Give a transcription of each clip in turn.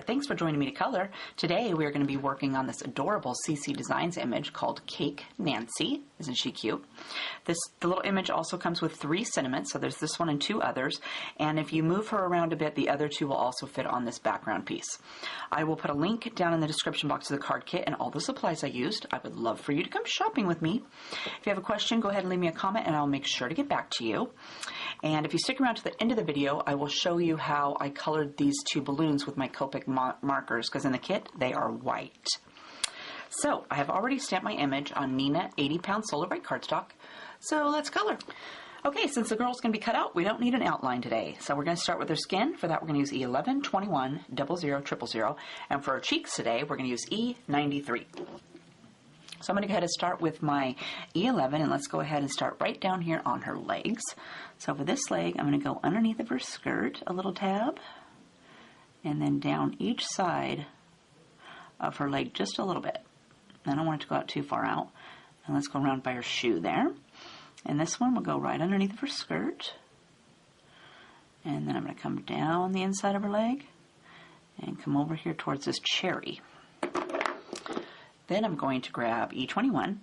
Thanks for joining me to color. Today we are going to be working on this adorable CC Designs image called Cake Nancy. Isn't she cute? The little image also comes with 3 sentiments, so there's this one and 2 others, and if you move her around a bit, the other 2 will also fit on this background piece. I will put a link down in the description box of the card kit and all the supplies I used. I would love for you to come shopping with me. If you have a question, go ahead and leave me a comment and I'll make sure to get back to you. And if you stick around to the end of the video, I will show you how I colored these 2 balloons with my Copic markers, because in the kit they are white. So I have already stamped my image on Neenah 80-pound Solar Bright cardstock, so let's color. Okay, since the girl's going to be cut out, we don't need an outline today. So we're going to start with her skin. For that, we're going to use E11, 21, 00, 000, and for her cheeks today, we're going to use E93. So I'm going to go ahead and start with my E11, and let's go ahead and start right down here on her legs. So for this leg, I'm going to go underneath of her skirt, a little tab, and then down each side of her leg just a little bit. I don't want it to go out too far out. And let's go around by her shoe there. And this one will go right underneath of her skirt. And then I'm going to come down the inside of her leg and come over here towards this cherry. Then I'm going to grab E21.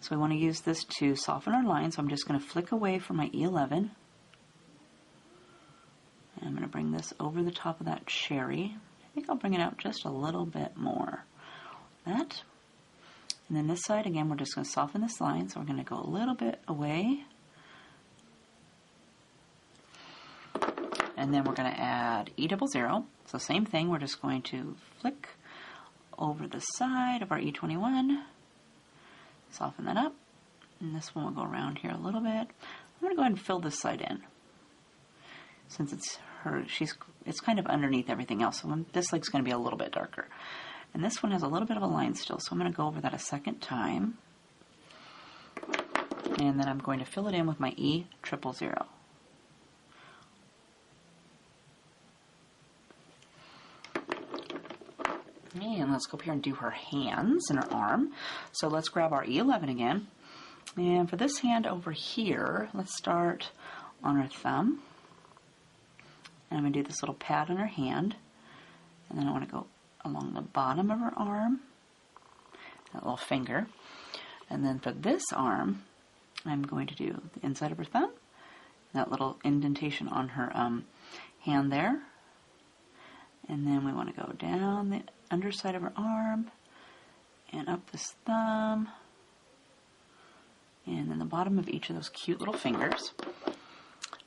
So we want to use this to soften our line, so I'm just going to flick away from my E11. And I'm going to bring this over the top of that cherry. I think I'll bring it out just a little bit more. That. And then this side, again, we're just going to soften this line, so we're going to go a little bit away. And then we're going to add E00. So same thing, we're just going to flick over the side of our E21, soften that up, and this one will go around here a little bit. I'm going to go ahead and fill this side in. Since it's her, it's kind of underneath everything else, so this leg's going to be a little bit darker. And this one has a little bit of a line still, so I'm going to go over that a second time. And then I'm going to fill it in with my E000. And let's go up here and do her hands and her arm. So let's grab our E11 again. And for this hand over here, let's start on her thumb. And I'm going to do this little pat on her hand. And then I want to go along the bottom of her arm, that little finger. And then for this arm, I'm going to do the inside of her thumb, that little indentation on her hand there. And then we want to go down the underside of her arm and up this thumb and then the bottom of each of those cute little fingers.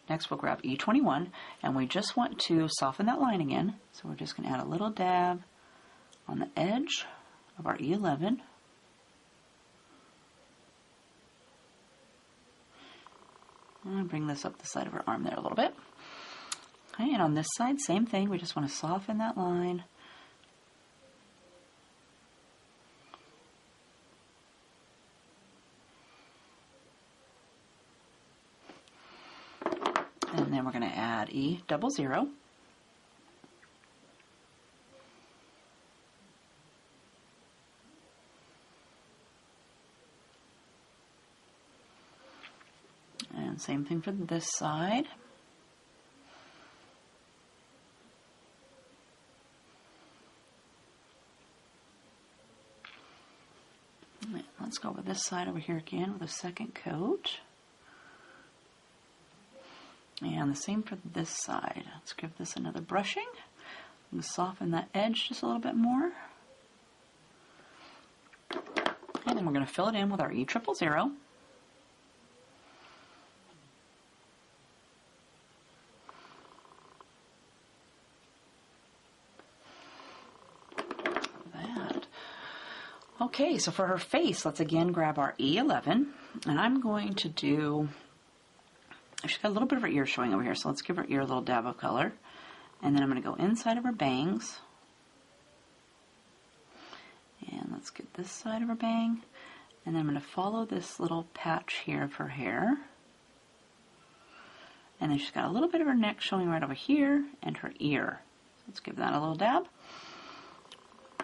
Next we'll grab E21 and we just want to soften that line again, so we're just going to add a little dab on the edge of our E11 and bring this up the side of her arm there a little bit. Okay, and on this side, same thing, we just want to soften that line. And then we're going to add E00. And same thing for this side. Let's go with this side over here again with a second coat. And the same for this side. Let's give this another brushing. I'm going to soften that edge just a little bit more. And then we're going to fill it in with our E000. Okay, so for her face, let's again grab our E11, and I'm going to do, she's got a little bit of her ear showing over here, so let's give her ear a little dab of color. And then I'm going to go inside of her bangs. And let's get this side of her bang. And then I'm going to follow this little patch here of her hair. And then she's got a little bit of her neck showing right over here and her ear. Let's give that a little dab.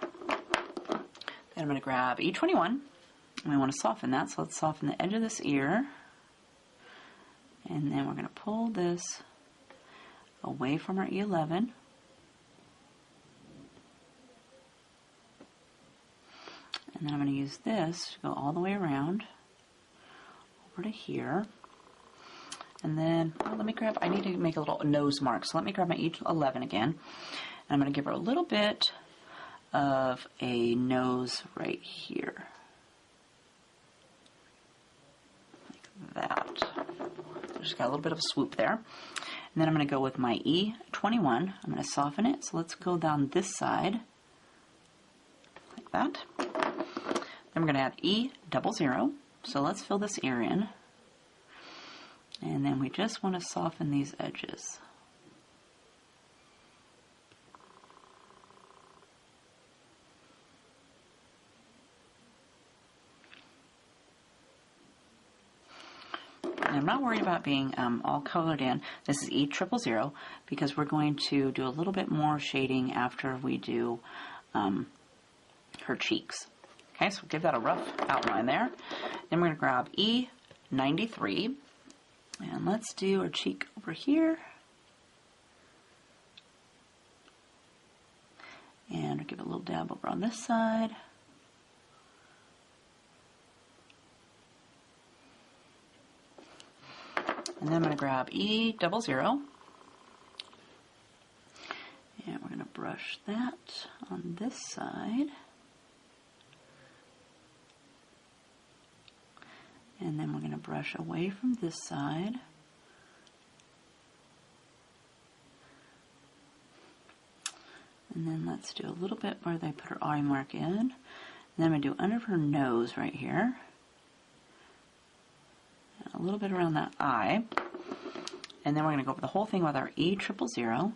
Then I'm going to grab E21. And we want to soften that, so let's soften the edge of this ear. And then we're going to pull this away from our E11. And then I'm going to use this to go all the way around over to here. And then, let me grab, I need to make a little nose mark. So let me grab my E11 again. And I'm going to give her a little bit of a nose right here. Like that. Just got a little bit of a swoop there. And then I'm going to go with my E21. I'm going to soften it. So let's go down this side. Like that. Then we're going to add E00. So let's fill this ear in. And then we just want to soften these edges. And I'm not worried about being all colored in. This is E000 because we're going to do a little bit more shading after we do her cheeks. Okay, so give that a rough outline there. Then we're going to grab E93. And let's do our cheek over here. And I'll give it a little dab over on this side. And then I'm going to grab E00. And we're going to brush that on this side. And then we're going to brush away from this side. And then let's do a little bit where they put her eye mark in. And then I'm going to do under her nose right here. And a little bit around that eye. And then we're going to go over the whole thing with our E000.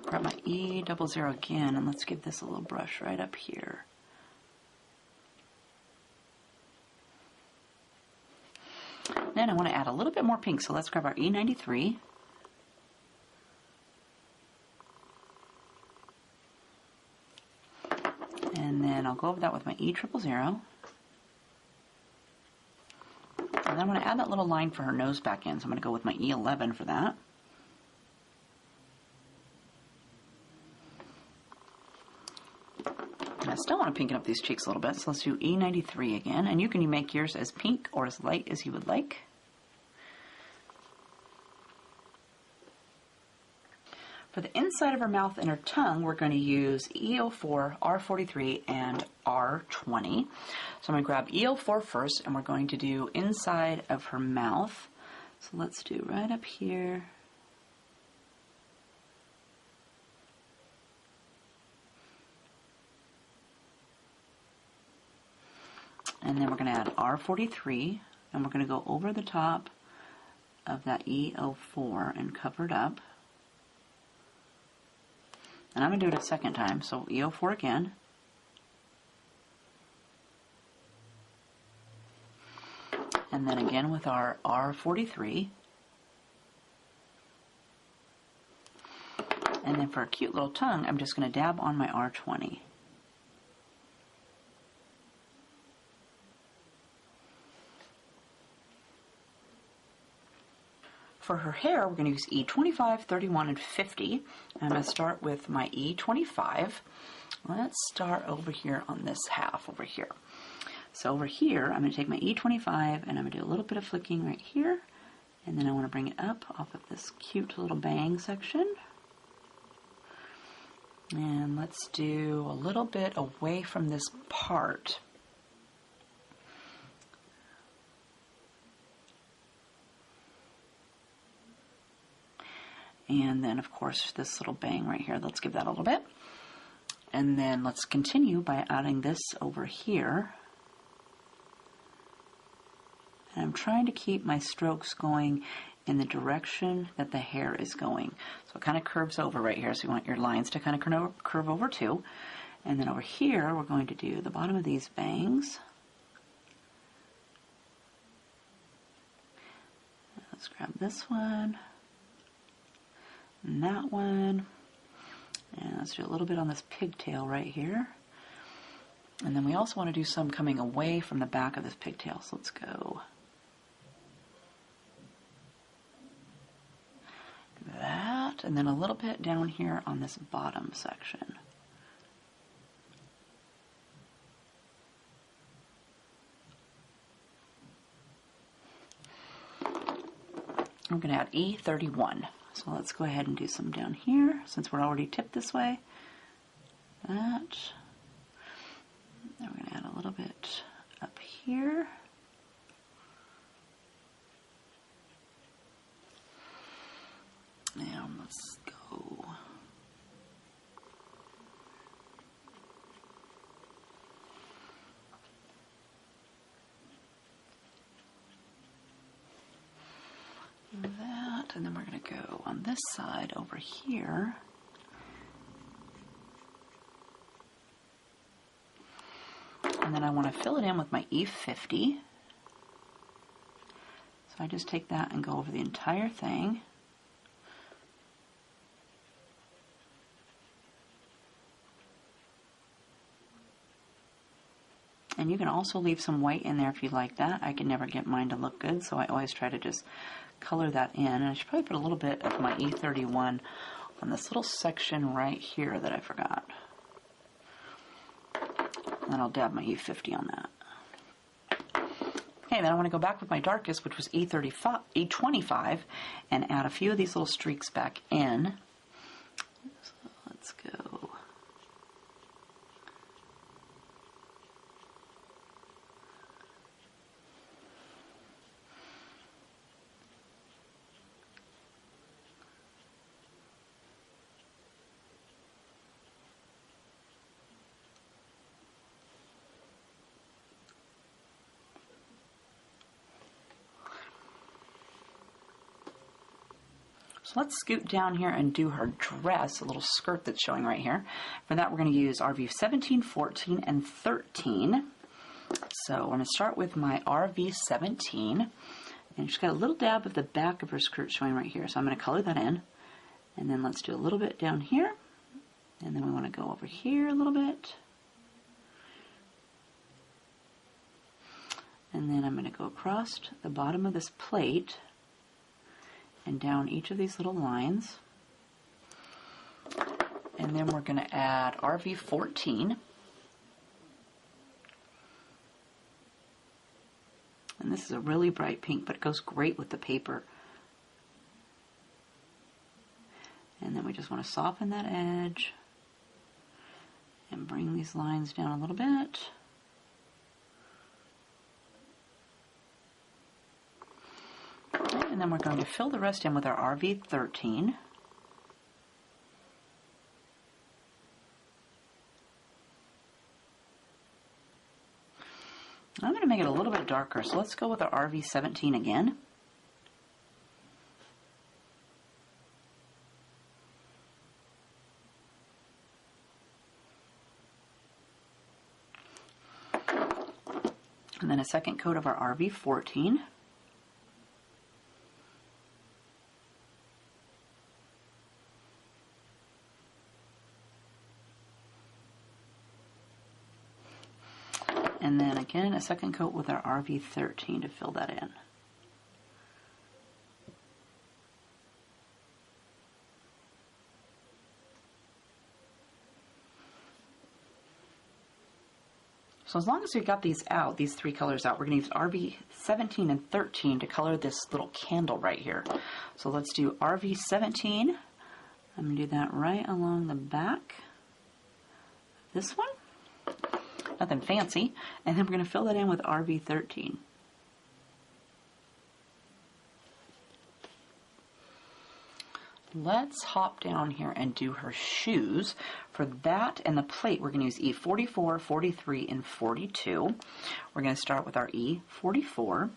Grab my E00 again, and let's give this a little brush right up here. Then I want to add a little bit more pink, so let's grab our E93. And then I'll go over that with my E000. And then I'm going to add that little line for her nose back in, so I'm going to go with my E11 for that. I still want to pinken up these cheeks a little bit, so let's do E93 again. And you can make yours as pink or as light as you would like. For the inside of her mouth and her tongue, we're going to use E04, R43, and R20. So I'm going to grab E04 first, and we're going to do inside of her mouth. So let's do right up here. And then we're going to add R43, and we're going to go over the top of that E04 and cover it up. And I'm going to do it a second time, so E04 again. And then again with our R43. And then for a cute little tongue, I'm just going to dab on my R20. For her hair, we're going to use E25, 31, and 50. I'm going to start with my E25. Let's start over here on this half over here. So over here, I'm going to take my E25 and I'm going to do a little bit of flicking right here. And then I want to bring it up off of this cute little bang section. And let's do a little bit away from this part. And then, of course, this little bang right here. Let's give that a little bit. And then let's continue by adding this over here. And I'm trying to keep my strokes going in the direction that the hair is going. So it kind of curves over right here, so you want your lines to kind of curve over too. And then over here, we're going to do the bottom of these bangs. Let's grab this one, and that one, and let's do a little bit on this pigtail right here. And then we also want to do some coming away from the back of this pigtail, so let's go that, and then a little bit down here on this bottom section. I'm going to add E31. So let's go ahead and do some down here, since we're already tipped this way. That. Then we're going to add a little bit up here. Now let's go. That, and then we're going to go on this side over here. And then I want to fill it in with my E50. So I just take that and go over the entire thing. And you can also leave some white in there if you like that. I can never get mine to look good, so I always try to just color that in. And I should probably put a little bit of my E31 on this little section right here that I forgot. And then I'll dab my E50 on that. Okay, then I want to go back with my darkest, which was E25, and add a few of these little streaks back in. So let's go. So let's scoot down here and do her dress, a little skirt that's showing right here. For that, we're going to use RV 17, 14, and 13. So I'm going to start with my RV 17. And she's got a little dab of the back of her skirt showing right here. So I'm going to color that in. And then let's do a little bit down here. And then we want to go over here a little bit. And then I'm going to go across the bottom of this plate and down each of these little lines. And then we're going to add RV 14. And this is a really bright pink, but it goes great with the paper. And then we just want to soften that edge and bring these lines down a little bit. And then we're going to fill the rest in with our RV 13. I'm going to make it a little bit darker, so let's go with our RV 17 again. And then a second coat of our RV 14. And then again, a second coat with our RV 13 to fill that in. So as long as we got these out, these three colors out, we're going to use RV 17 and 13 to color this little candle right here. So let's do RV 17. I'm going to do that right along the back. This one. Nothing fancy. And then we're going to fill that in with RV 13. Let's hop down here and do her shoes. For that and the plate, we're going to use E44, 43, and 42. We're going to start with our E44.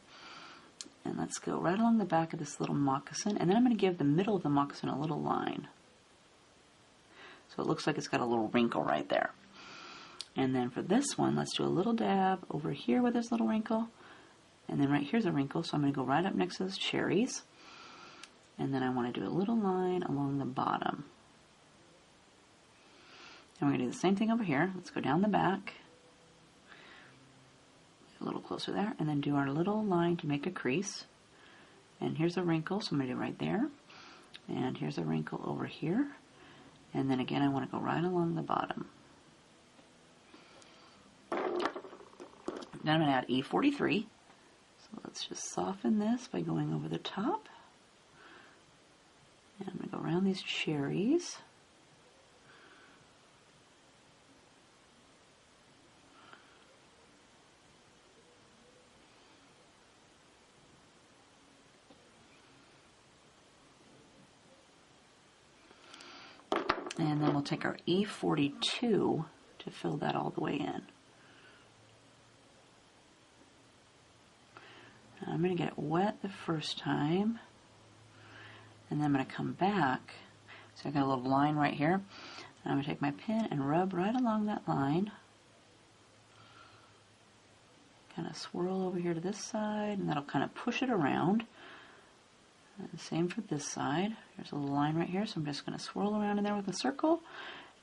And let's go right along the back of this little moccasin, and then I'm going to give the middle of the moccasin a little line. So it looks like it's got a little wrinkle right there. And then for this one, let's do a little dab over here with this little wrinkle. And then right here's a wrinkle, so I'm going to go right up next to those cherries. And then I want to do a little line along the bottom. And we're going to do the same thing over here. Let's go down the back. A little closer there. And then do our little line to make a crease. And here's a wrinkle, so I'm going to do right there. And here's a wrinkle over here. And then again, I want to go right along the bottom. Then I'm going to add E43. So let's just soften this by going over the top. And I'm going to go around these cherries. And then we'll take our E42 to fill that all the way in. Now I'm going to get it wet the first time, and then I'm going to come back. So I got a little line right here. And I'm going to take my pen and rub right along that line. Kind of swirl over here to this side, and that'll kind of push it around. And same for this side. There's a little line right here, so I'm just going to swirl around in there with a circle,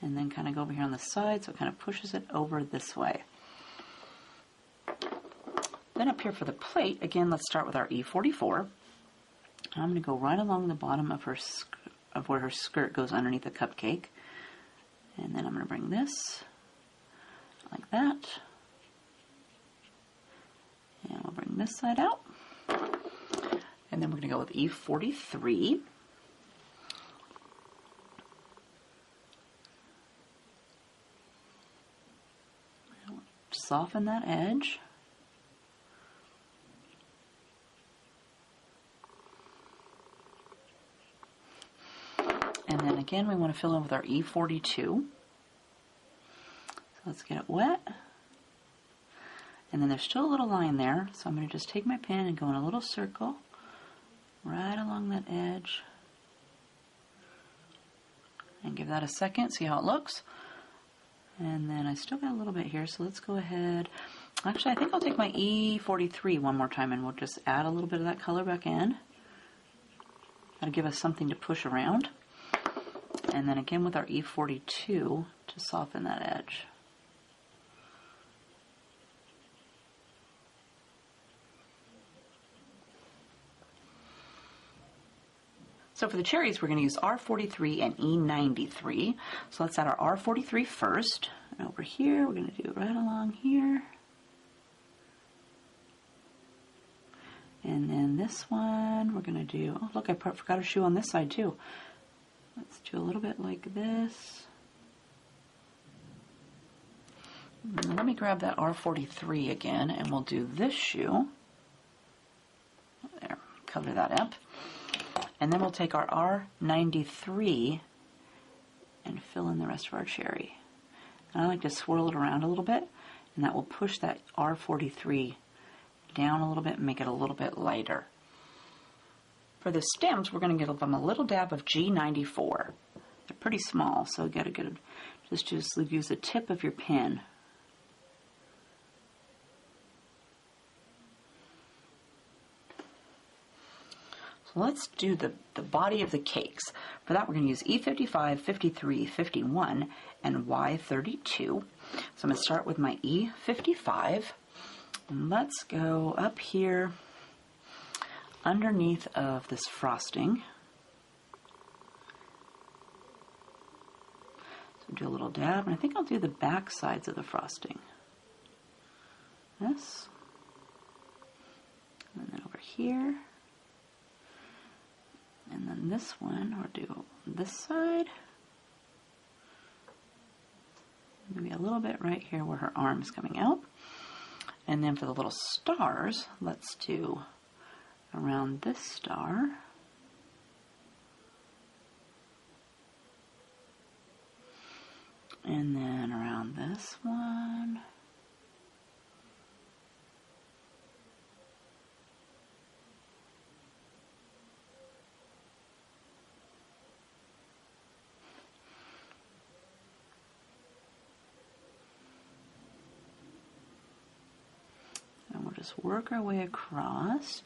and then kind of go over here on the side, so it kind of pushes it over this way. Then up here for the plate, again, let's start with our E44. I'm going to go right along the bottom of her where her skirt goes underneath the cupcake, and then I'm going to bring this like that, and we'll bring this side out. And then we're going to go with E43. Soften that edge. And then again, we want to fill in with our E42. So let's get it wet. And then there's still a little line there, so I'm going to just take my pen and go in a little circle right along that edge, and give that a second, see how it looks. And then I still got a little bit here, so let's go ahead. Actually, I think I'll take my E43 one more time, and we'll just add a little bit of that color back in. That'll give us something to push around. And then again with our E42 to soften that edge. So for the cherries, we're going to use R43 and E93. So let's add our R43 first. And over here, we're going to do it right along here. And then this one, we're going to do, oh look, I forgot a shoe on this side too. Let's do a little bit like this. Now let me grab that R43 again, and we'll do this shoe. There, cover that up. And then we'll take our R93 and fill in the rest of our cherry. And I like to swirl it around a little bit, and that will push that R43 down a little bit and make it a little bit lighter. For the stems, we're going to give them a little dab of G94. They're pretty small, so you got to just use the tip of your pen. Let's do the body of the cakes. For that, we're going to use E55, 53, 51, and Y32. So I'm going to start with my E55. And let's go up here underneath of this frosting. So do a little dab, and I think I'll do the back sides of the frosting. This. And then over here. And then this one, or do this side. Maybe a little bit right here where her arm's coming out. And then for the little stars, let's do around this star. And then around this one. just work our way across.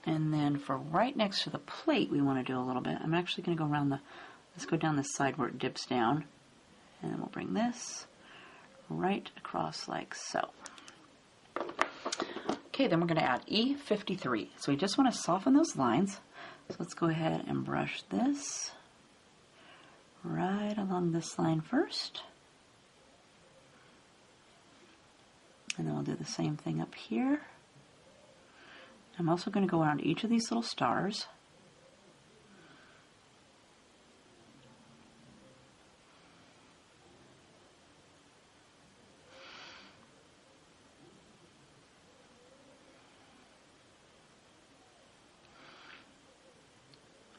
And then for right next to the plate, we want to do a little bit. I'm actually going to go around let's go down the side where it dips down. And then we'll bring this right across like so. Okay, then we're going to add E53. So we just want to soften those lines. So let's go ahead and brush this right along this line first. And then we'll do the same thing up here. I'm also going to go around each of these little stars.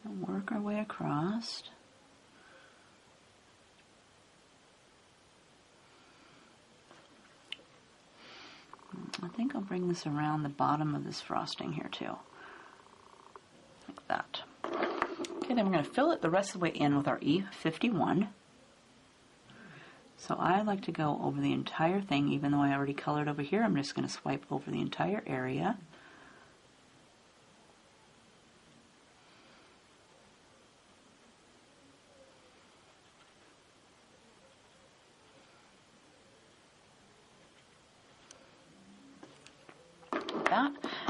And work our way across. I think I'll bring this around the bottom of this frosting here too. Like that. Okay, then we're going to fill it the rest of the way in with our E51. So I like to go over the entire thing, even though I already colored over here. I'm just going to swipe over the entire area.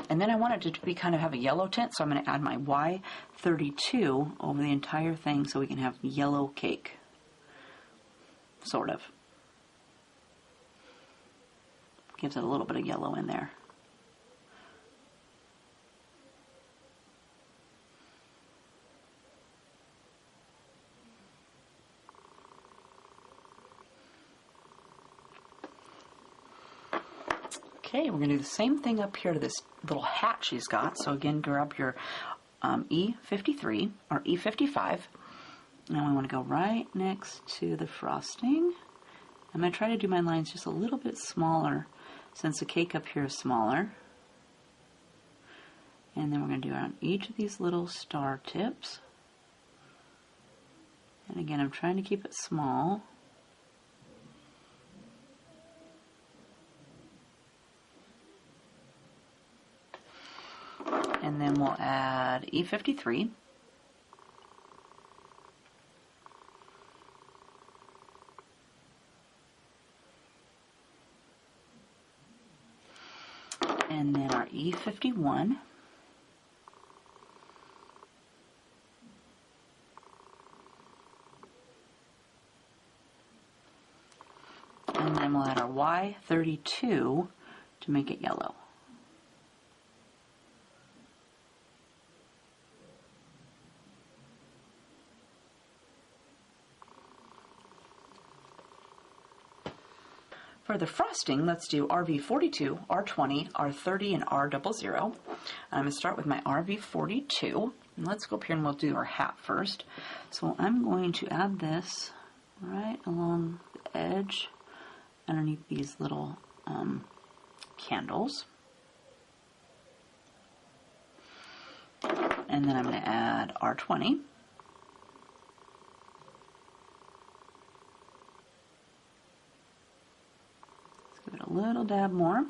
And then I want it to be kind of have a yellow tint, so I'm going to add my Y32 over the entire thing so we can have yellow cake. Sort of. Gives it a little bit of yellow in there. Okay, we're going to do the same thing up here to this little hat she's got. So again, grab your E53 or E55. Now we want to go right next to the frosting. I'm going to try to do my lines just a little bit smaller since the cake up here is smaller. And then we're going to do it on each of these little star tips. And again, I'm trying to keep it small. And then we'll add E53. And then our E51. And then we'll add our Y32 to make it yellow. For the frosting, let's do RV42, R20, R30, and R00. I'm going to start with my RV42. And let's go up here and we'll do our hat first. So I'm going to add this right along the edge underneath these little candles. And then I'm going to add R20. Give it a little dab more,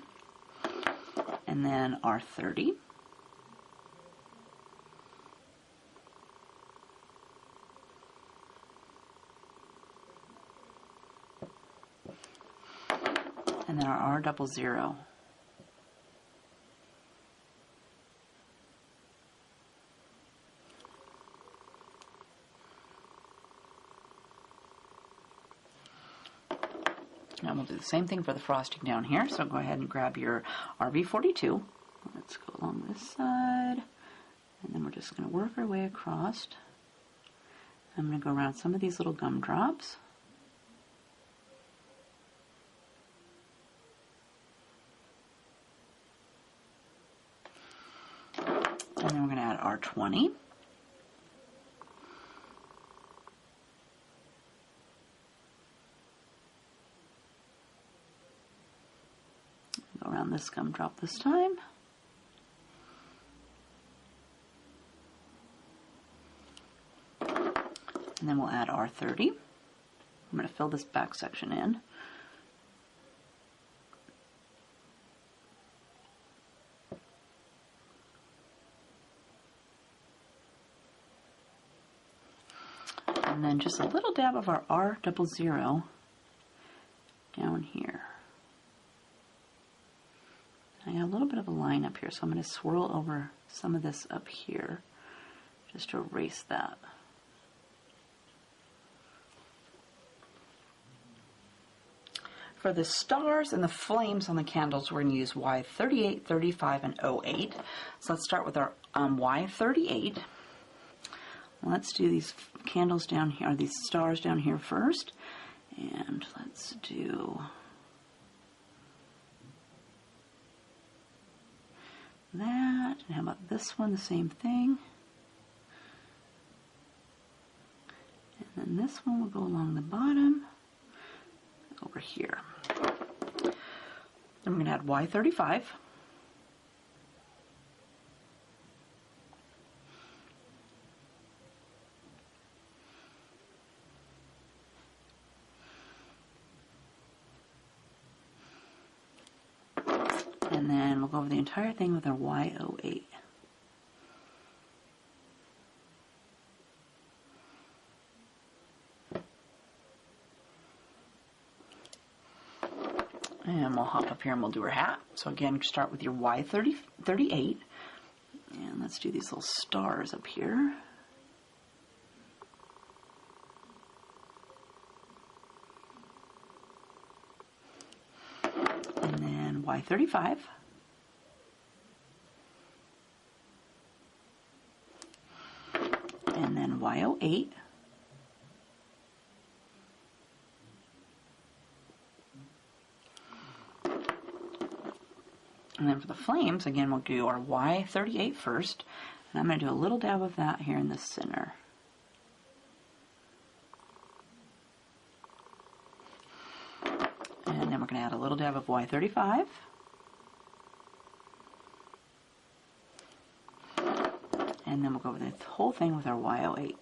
and then R30, and then our R00. And we'll do the same thing for the frosting down here. So go ahead and grab your RV42. Let's go along this side. And then we're just going to work our way across. I'm going to go around some of these little gumdrops. And then we're going to add R20. Around this gumdrop this time. And then we'll add R30. I'm going to fill this back section in. And then just a little dab of our R00 down here. I got a little bit of a line up here, so I'm going to swirl over some of this up here just to erase that. For the stars and the flames on the candles, we're going to use Y38, 35, and 08. So let's start with our Y38. Let's do these candles down here, or these stars down here first. And let's do that. And how about this one, the same thing. And then this one will go along the bottom over here. Then we're going to add Y35. And then we'll go over the entire thing with our Y08. And we'll hop up here and we'll do our hat. So again, start with your Y38. And let's do these little stars up here. And then Y35. And then Y08. And then for the flames, again, we'll do our Y38 first. And I'm going to do a little dab of that here in the center. And then we're going to add a little dab of Y35. And then we'll go over the whole thing with our Y08.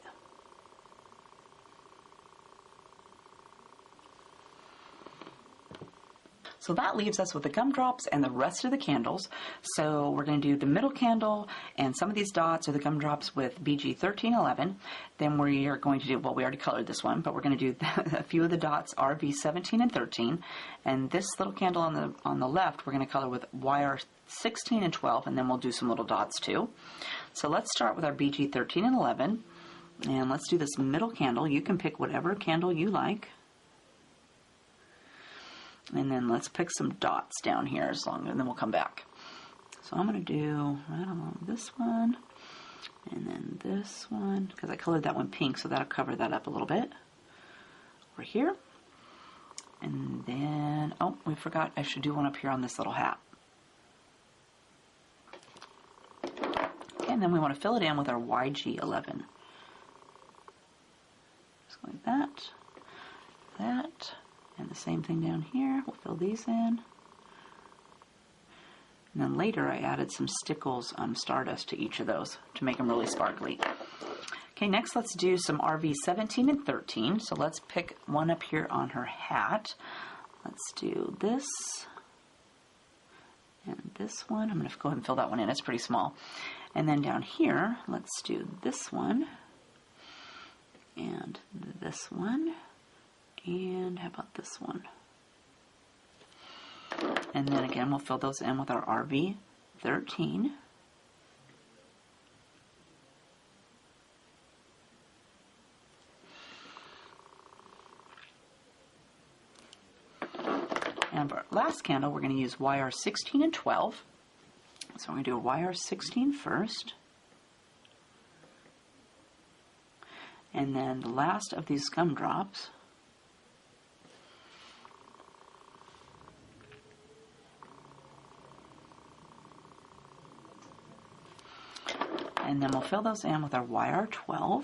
So that leaves us with the gumdrops and the rest of the candles. So we're going to do the middle candle and some of these dots or the gumdrops with BG 1311. Then we are going to do, well, we already colored this one, but we're going to do a few of the dots, RV 17 and 13. And this little candle on the left, we're going to color with YR 16 and 12, and then we'll do some little dots too. So let's start with our BG 13 and 11. And let's do this middle candle. You can pick whatever candle you like. And then let's pick some dots down here and then we'll come back. So I'm going to do right along this one, and then this one, because I colored that one pink, so that'll cover that up a little bit. Over here. And then, oh, we forgot I should do one up here on this little hat. Okay, and then we want to fill it in with our YG11. Just like that, that. And the same thing down here. We'll fill these in. And then later I added some Stickles Stardust to each of those to make them really sparkly. Okay, next let's do some RV 17 and 13. So let's pick one up here on her hat. Let's do this and this one. I'm going to go ahead and fill that one in. It's pretty small. And then down here, let's do this one and this one. And how about this one? And then again, we'll fill those in with our RV 13. And for our last candle, we're going to use YR 16 and 12. So we're going to do a YR 16 first. And then the last of these gumdrops, and then we'll fill those in with our YR12.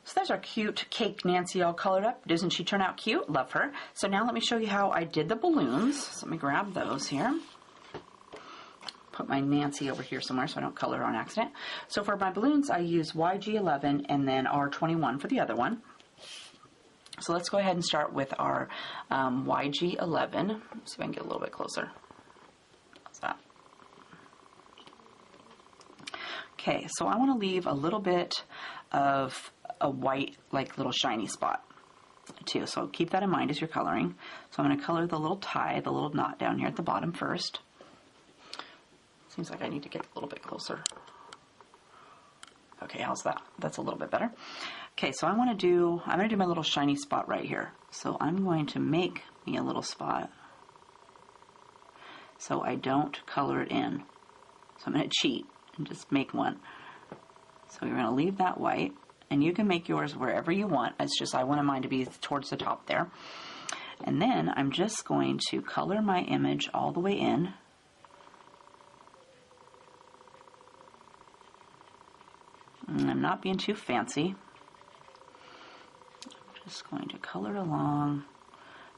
So there's our cute Cake Nancy all colored up. Doesn't she turn out cute? Love her. So now let me show you how I did the balloons. So let me grab those here. Put my Nancy over here somewhere so I don't color her on accident. So for my balloons, I use YG11 and then R21 for the other one. So let's go ahead and start with our YG11. Let's see if I can get a little bit closer. How's that? Okay, so I want to leave a little bit of a white, like little shiny spot too. So keep that in mind as you're coloring. So I'm going to color the little tie, the little knot down here at the bottom first. Seems like I need to get a little bit closer. Okay, how's that? That's a little bit better. Okay, so I'm going to do my little shiny spot right here. So I'm going to make me a little spot so I don't color it in. So I'm going to cheat and just make one. So you're going to leave that white, and you can make yours wherever you want. It's just I wanted mine to be towards the top there. And then I'm just going to color my image all the way in. And I'm not being too fancy. I'm just going to color along,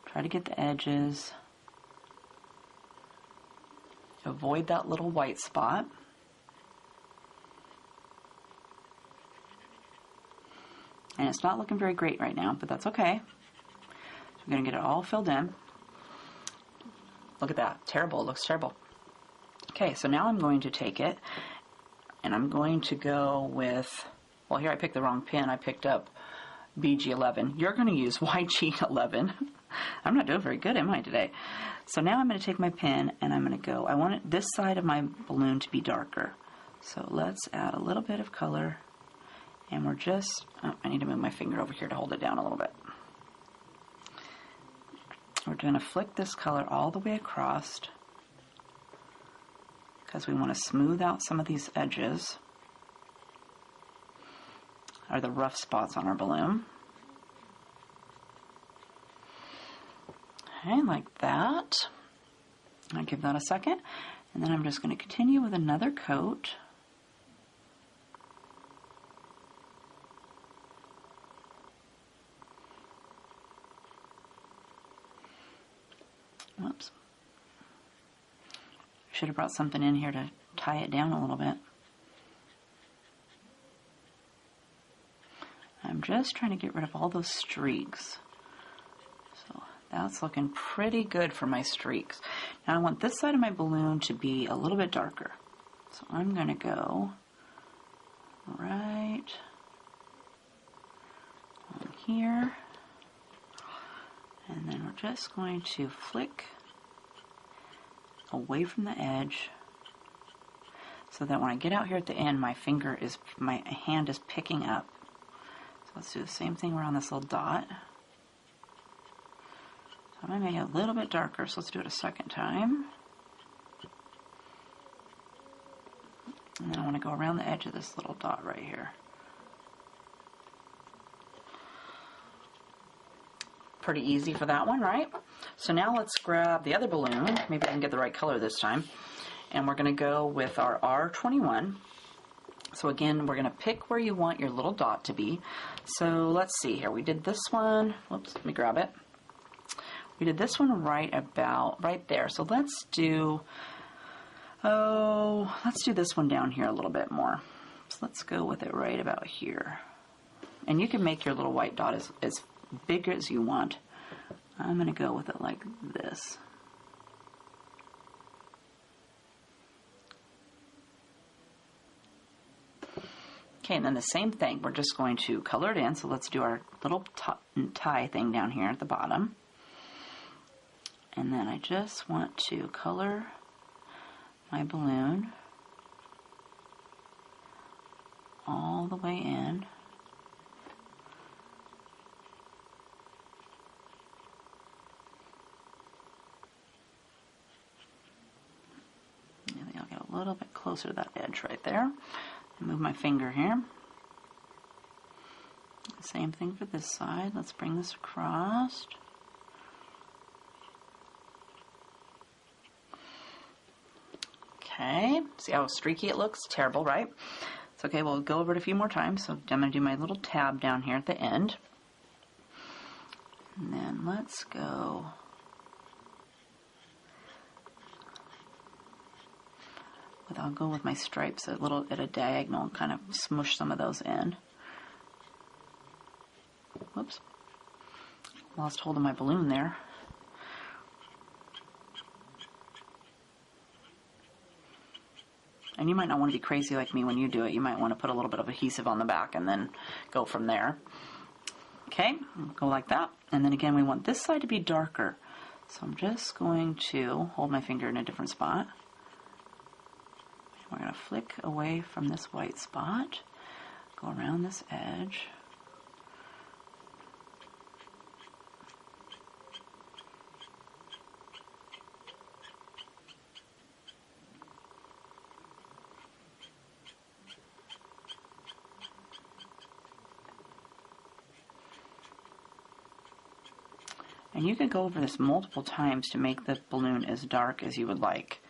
try to get the edges, avoid that little white spot. And it's not looking very great right now, but that's okay. So we're going to get it all filled in. Look at that. Terrible. It looks terrible. Okay, so now I'm going to take it, and I'm going to go with, well, here I picked the wrong pin. I picked up BG11. You're going to use YG11. I'm not doing very good, am I, today? So now I'm going to take my pin, and I'm going to go, I want this side of my balloon to be darker. So let's add a little bit of color. And we're just, oh, I need to move my finger over here to hold it down a little bit. We're going to flick this color all the way across because we want to smooth out some of these edges, or the rough spots on our balloon. Okay, like that. I'll give that a second. And then I'm just going to continue with another coat. Whoops. Should have brought something in here to tie it down a little bit. I'm just trying to get rid of all those streaks. So that's looking pretty good for my streaks. Now I want this side of my balloon to be a little bit darker. So I'm going to go right on here. And then we're just going to flick away from the edge so that when I get out here at the end, my hand is picking up. So let's do the same thing around this little dot. So I'm going to make it a little bit darker, so let's do it a second time. And then I want to go around the edge of this little dot right here. Pretty easy for that one, right? So now let's grab the other balloon. Maybe I can get the right color this time. And we're going to go with our R21. So again, we're going to pick where you want your little dot to be. So let's see here. We did this one. Whoops, let me grab it. We did this one right there. So let's do this one down here a little bit more. So let's go with it right about here. And you can make your little white dot as big as you want. I'm going to go with it like this. Okay, and then the same thing. We're just going to color it in. So let's do our little tie thing down here at the bottom. And then I just want to color my balloon all the way in. Maybe I'll get a little bit closer to that edge right there. And move my finger here. Same thing for this side. Let's bring this across. Okay, see how streaky it looks? Terrible, right? It's okay, we'll go over it a few more times. So I'm going to do my little tab down here at the end. And then let's go. I'll go with my stripes at a diagonal and kind of smush some of those in. Whoops. Lost hold of my balloon there. And you might not want to be crazy like me when you do it. You might want to put a little bit of adhesive on the back and then go from there. Okay, go like that. And then again, we want this side to be darker. So I'm just going to hold my finger in a different spot. We're going to flick away from this white spot, go around this edge. And you can go over this multiple times to make the balloon as dark as you would like.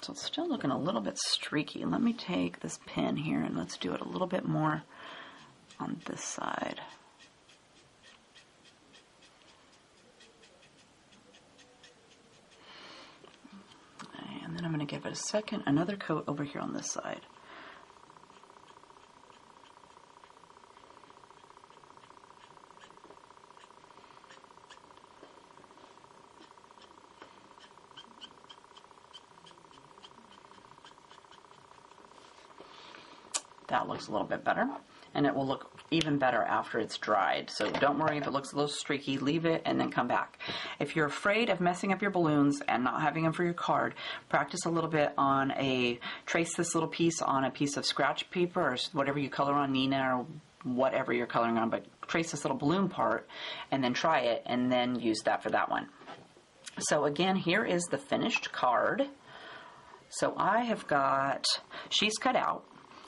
So it's still looking a little bit streaky. Let me take this pin here and let's do it a little bit more on this side. And then I'm going to give it another coat over here on this side. That looks a little bit better, and it will look even better after it's dried. So don't worry if it looks a little streaky, leave it and then come back. If you're afraid of messing up your balloons and not having them for your card, practice a little bit on trace this little piece on a piece of scratch paper or whatever you color on, Nina, or whatever you're coloring on, but trace this little balloon part and then try it and then use that for that one. So again, here is the finished card. So I have got, she's cut out.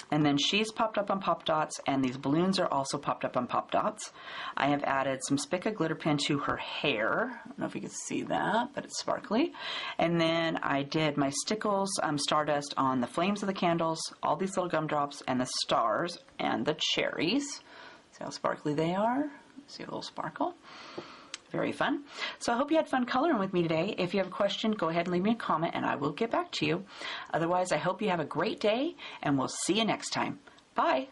And then she's popped up on pop dots, and these balloons are also popped up on pop dots. I have added some Spica glitter pen to her hair. I don't know if you can see that, but it's sparkly. And then I did my Stickles Stardust on the flames of the candles, all these little gumdrops, and the stars, and the cherries. See how sparkly they are? See a little sparkle? Very fun. So I hope you had fun coloring with me today. If you have a question, go ahead and leave me a comment and I will get back to you. Otherwise, I hope you have a great day and we'll see you next time. Bye.